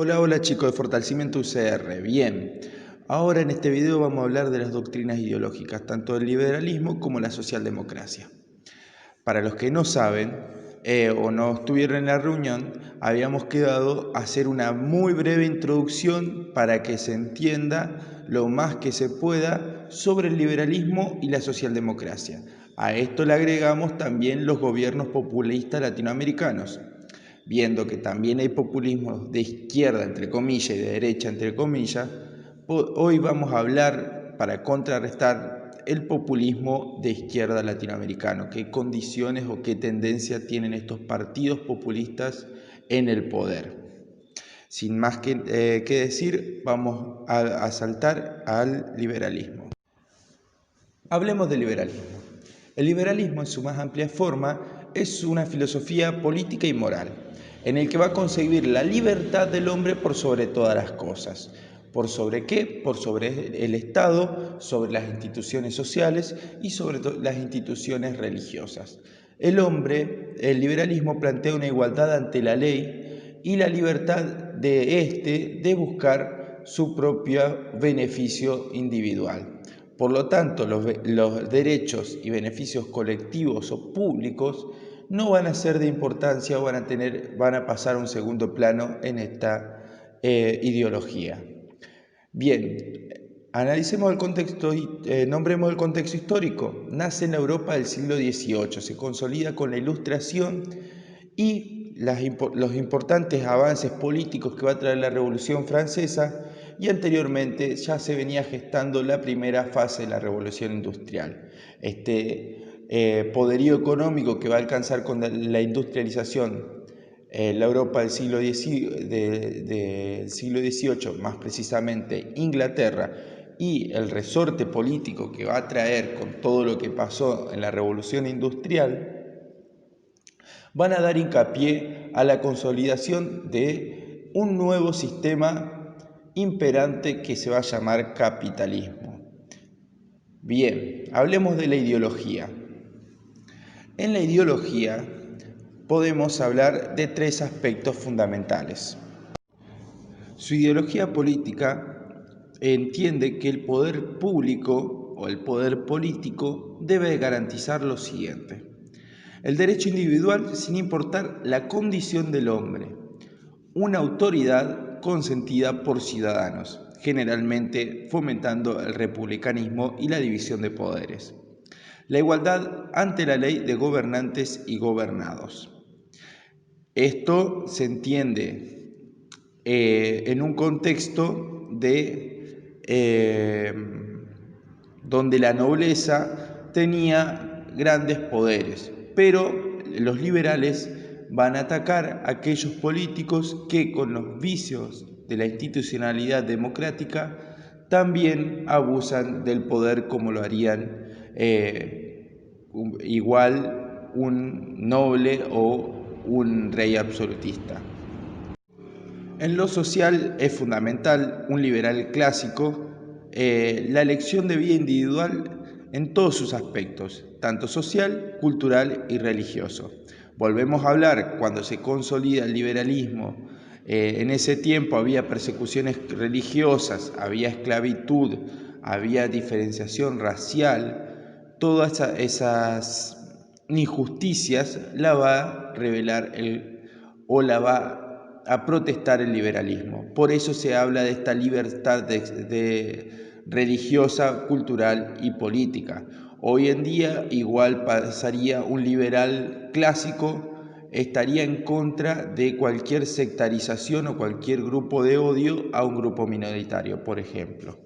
Hola, hola chicos de Fortalecimiento UCR. Bien, ahora en este video vamos a hablar de las doctrinas ideológicas, tanto del liberalismo como la socialdemocracia. Para los que no saben o no estuvieron en la reunión, habíamos quedado a hacer una muy breve introducción para que se entienda lo más que se pueda sobre el liberalismo y la socialdemocracia. A esto le agregamos también los gobiernos populistas latinoamericanos. Viendo que también hay populismo de izquierda, entre comillas, y de derecha, entre comillas, hoy vamos a hablar para contrarrestar el populismo de izquierda latinoamericano, qué condiciones o qué tendencia tienen estos partidos populistas en el poder. Sin más que decir, vamos a saltar al liberalismo. Hablemos del liberalismo. El liberalismo en su más amplia forma es una filosofía política y moral, en el que va a concebir la libertad del hombre por sobre todas las cosas. ¿Por sobre qué? Por sobre el Estado, sobre las instituciones sociales y sobre las instituciones religiosas. El liberalismo plantea una igualdad ante la ley y la libertad de buscar su propio beneficio individual. Por lo tanto, los derechos y beneficios colectivos o públicos no van a ser de importancia o van a pasar a un segundo plano en esta ideología. Bien, analicemos el contexto y nombremos el contexto histórico. Nace en la Europa del siglo XVIII, se consolida con la Ilustración y los importantes avances políticos que va a traer la Revolución Francesa, y anteriormente ya se venía gestando la primera fase de la Revolución Industrial. Este poderío económico que va a alcanzar con la industrialización la Europa del siglo XVIII, más precisamente Inglaterra, y el resorte político que va a traer con todo lo que pasó en la Revolución Industrial, van a dar hincapié a la consolidación de un nuevo sistema imperante que se va a llamar capitalismo. Bien, hablemos de la ideología. En la ideología podemos hablar de tres aspectos fundamentales. Su ideología política entiende que el poder público o el poder político debe garantizar lo siguiente: el derecho individual sin importar la condición del hombre, una autoridad consentida por ciudadanos, generalmente fomentando el republicanismo y la división de poderes, la igualdad ante la ley de gobernantes y gobernados. Esto se entiende en un contexto donde la nobleza tenía grandes poderes, pero los liberales van a atacar a aquellos políticos que, con los vicios de la institucionalidad democrática, también abusan del poder, como lo harían igual un noble o un rey absolutista. En lo social es fundamental, un liberal clásico, la elección de vida individual en todos sus aspectos, tanto social, cultural y religioso. Volvemos a hablar, cuando se consolida el liberalismo, en ese tiempo había persecuciones religiosas, había esclavitud, había diferenciación racial. Todas esas injusticias la va a revelar o la va a protestar el liberalismo. Por eso se habla de esta libertad religiosa, cultural y política. Hoy en día igual pasaría un liberal clásico, estaría en contra de cualquier sectarización o cualquier grupo de odio a un grupo minoritario, por ejemplo.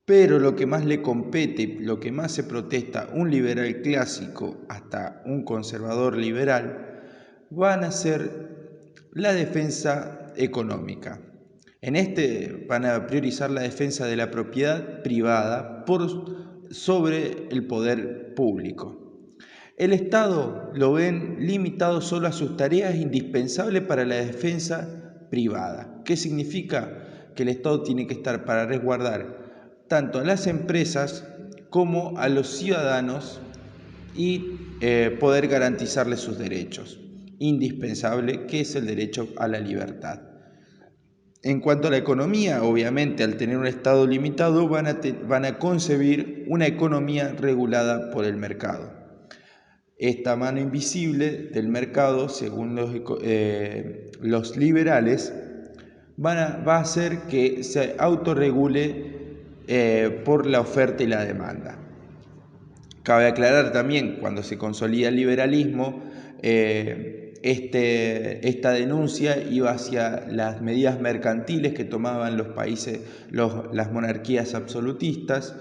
Pero lo que más le compete, lo que más se protesta un liberal clásico hasta un conservador liberal, van a ser la defensa económica. En este van a priorizar la defensa de la propiedad privada sobre el poder público. El Estado lo ven limitado solo a sus tareas indispensables para la defensa privada. ¿Qué significa? Que el Estado tiene que estar para resguardar tanto a las empresas como a los ciudadanos y poder garantizarles sus derechos. Indispensable, que es el derecho a la libertad. En cuanto a la economía, obviamente al tener un Estado limitado van a concebir una economía regulada por el mercado. Esta mano invisible del mercado, según los liberales, va a hacer que se autorregule por la oferta y la demanda. Cabe aclarar también, cuando se consolida el liberalismo, esta denuncia iba hacia las medidas mercantiles que tomaban los países, las monarquías absolutistas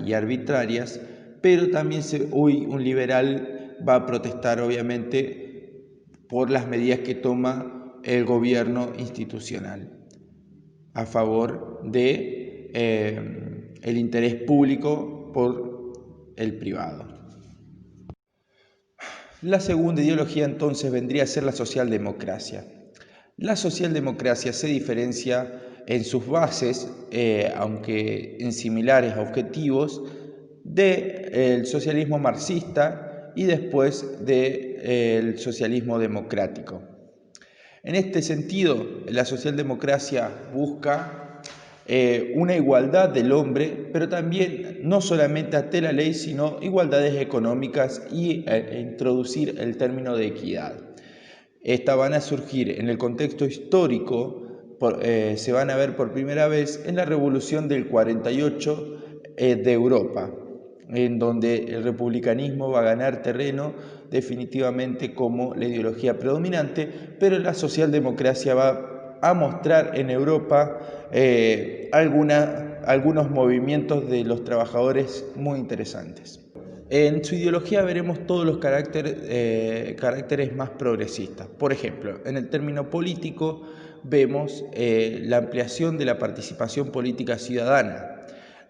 y arbitrarias, pero también hoy un liberal va a protestar obviamente por las medidas que toma el gobierno institucional a favor de el interés público por el privado. La segunda ideología entonces vendría a ser la socialdemocracia. La socialdemocracia se diferencia en sus bases, aunque en similares objetivos, del socialismo marxista y después del socialismo democrático. En este sentido, la socialdemocracia busca una igualdad del hombre, pero también no solamente ante la ley, sino igualdades económicas y introducir el término de equidad. Estas van a surgir en el contexto histórico, se van a ver por primera vez en la Revolución del 48 de Europa, en donde el republicanismo va a ganar terreno definitivamente como la ideología predominante, pero la socialdemocracia va a mostrar en Europa algunos movimientos de los trabajadores muy interesantes. En su ideología veremos todos los caracteres más progresistas. Por ejemplo, en el término político vemos la ampliación de la participación política ciudadana.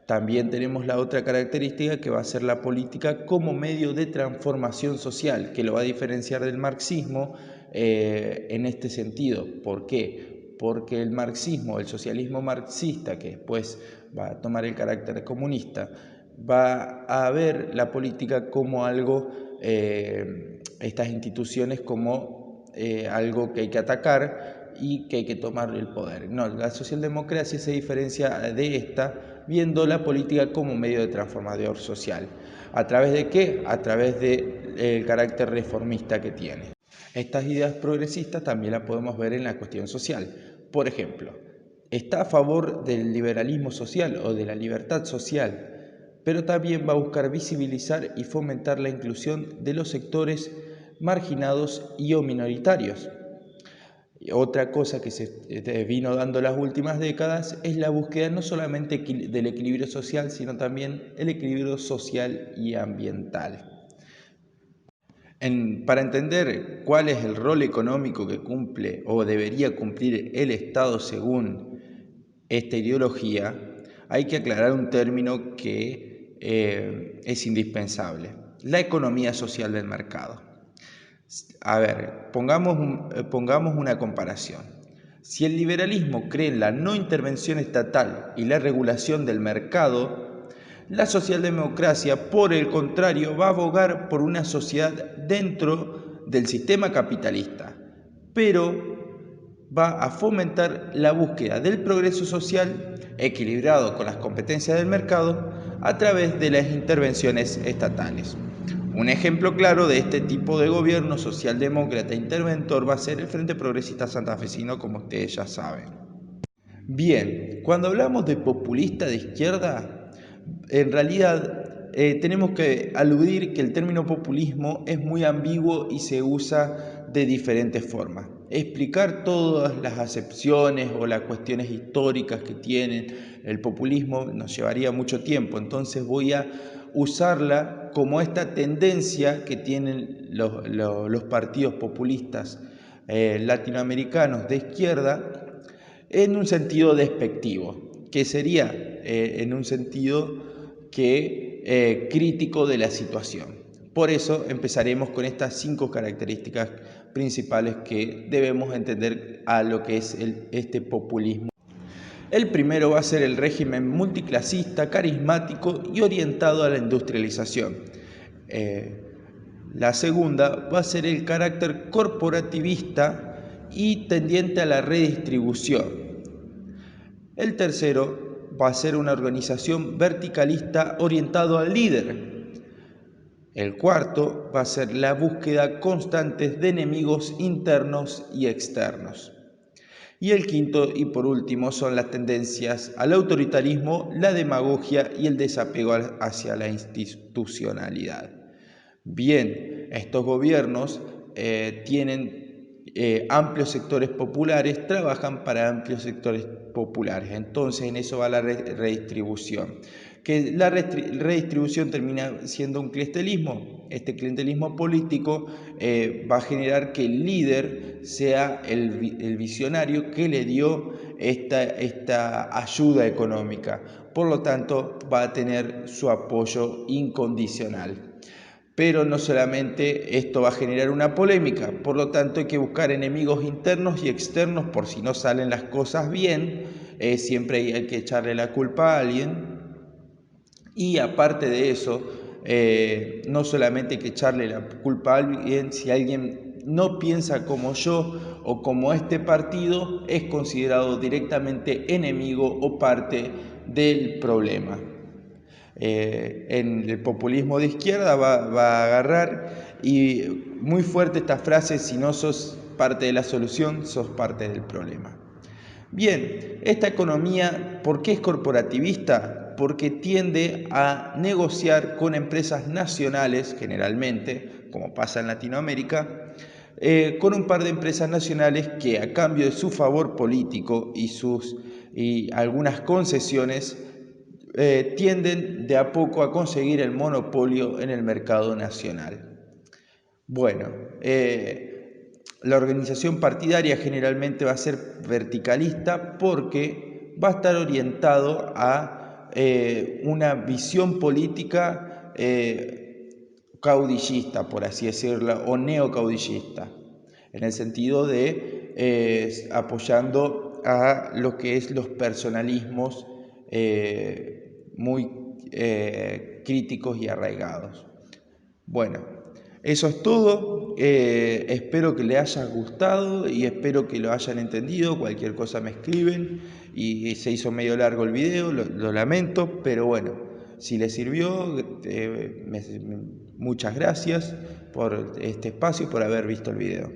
También tenemos la otra característica que va a ser la política como medio de transformación social, que lo va a diferenciar del marxismo en este sentido. ¿Por qué? Porque el marxismo, el socialismo marxista, que después va a tomar el carácter comunista, va a ver la política como algo, estas instituciones como algo que hay que atacar y que hay que tomar el poder. No, la socialdemocracia se diferencia de esta viendo la política como medio de transformación social. ¿A través de qué? A través del carácter reformista que tiene. Estas ideas progresistas también las podemos ver en la cuestión social. Por ejemplo, está a favor del liberalismo social o de la libertad social, pero también va a buscar visibilizar y fomentar la inclusión de los sectores marginados y o minoritarios. Otra cosa que se vino dando las últimas décadas es la búsqueda no solamente del equilibrio social, sino también el equilibrio social y ambiental. Para entender cuál es el rol económico que cumple o debería cumplir el Estado según esta ideología, hay que aclarar un término que es indispensable: la economía social del mercado. A ver, pongamos una comparación. Si el liberalismo cree en la no intervención estatal y la regulación del mercado, la socialdemocracia, por el contrario, va a abogar por una sociedad dentro del sistema capitalista, pero va a fomentar la búsqueda del progreso social equilibrado con las competencias del mercado a través de las intervenciones estatales. Un ejemplo claro de este tipo de gobierno socialdemócrata interventor va a ser el Frente Progresista Santafesino, como ustedes ya saben. Bien, cuando hablamos de populista de izquierda, en realidad tenemos que aludir que el término populismo es muy ambiguo y se usa de diferentes formas. Explicar todas las acepciones o las cuestiones históricas que tiene el populismo nos llevaría mucho tiempo, entonces voy a usarla como esta tendencia que tienen los partidos populistas latinoamericanos de izquierda en un sentido despectivo, que sería en un sentido crítico de la situación. Por eso empezaremos con estas 5 características principales que debemos entender a lo que es este populismo. El primero va a ser el régimen multiclasista, carismático y orientado a la industrialización. La segunda va a ser el carácter corporativista y tendiente a la redistribución. El tercero va a ser una organización verticalista orientado al líder. El cuarto va a ser la búsqueda constante de enemigos internos y externos. Y el quinto y por último son las tendencias al autoritarismo, la demagogia y el desapego hacia la institucionalidad. Bien, estos gobiernos tienen amplios sectores populares, trabajan para amplios sectores populares. Entonces en eso va la redistribución. Que la redistribución termina siendo un clientelismo. Este clientelismo político va a generar que el líder sea el visionario que le dio esta ayuda económica. Por lo tanto, va a tener su apoyo incondicional. Pero no solamente esto va a generar una polémica, por lo tanto hay que buscar enemigos internos y externos por si no salen las cosas bien, siempre hay que echarle la culpa a alguien. Y aparte de eso, no solamente hay que echarle la culpa a alguien, si alguien no piensa como yo o como este partido, es considerado directamente enemigo o parte del problema. En el populismo de izquierda va a agarrar y muy fuerte esta frase: si no sos parte de la solución, sos parte del problema. Bien, esta economía, ¿por qué es corporativista? Porque tiende a negociar con empresas nacionales, generalmente, como pasa en Latinoamérica, con un par de empresas nacionales que a cambio de su favor político y algunas concesiones, tienden de a poco a conseguir el monopolio en el mercado nacional. Bueno, la organización partidaria generalmente va a ser verticalista porque va a estar orientado a una visión política caudillista, por así decirlo, o neocaudillista, en el sentido de apoyando a lo que es los personalismos muy críticos y arraigados. Bueno, eso es todo. Espero que les haya gustado y espero que lo hayan entendido. Cualquier cosa me escriben. Y se hizo medio largo el video, lo lamento, pero bueno, si les sirvió, muchas gracias por este espacio y por haber visto el video.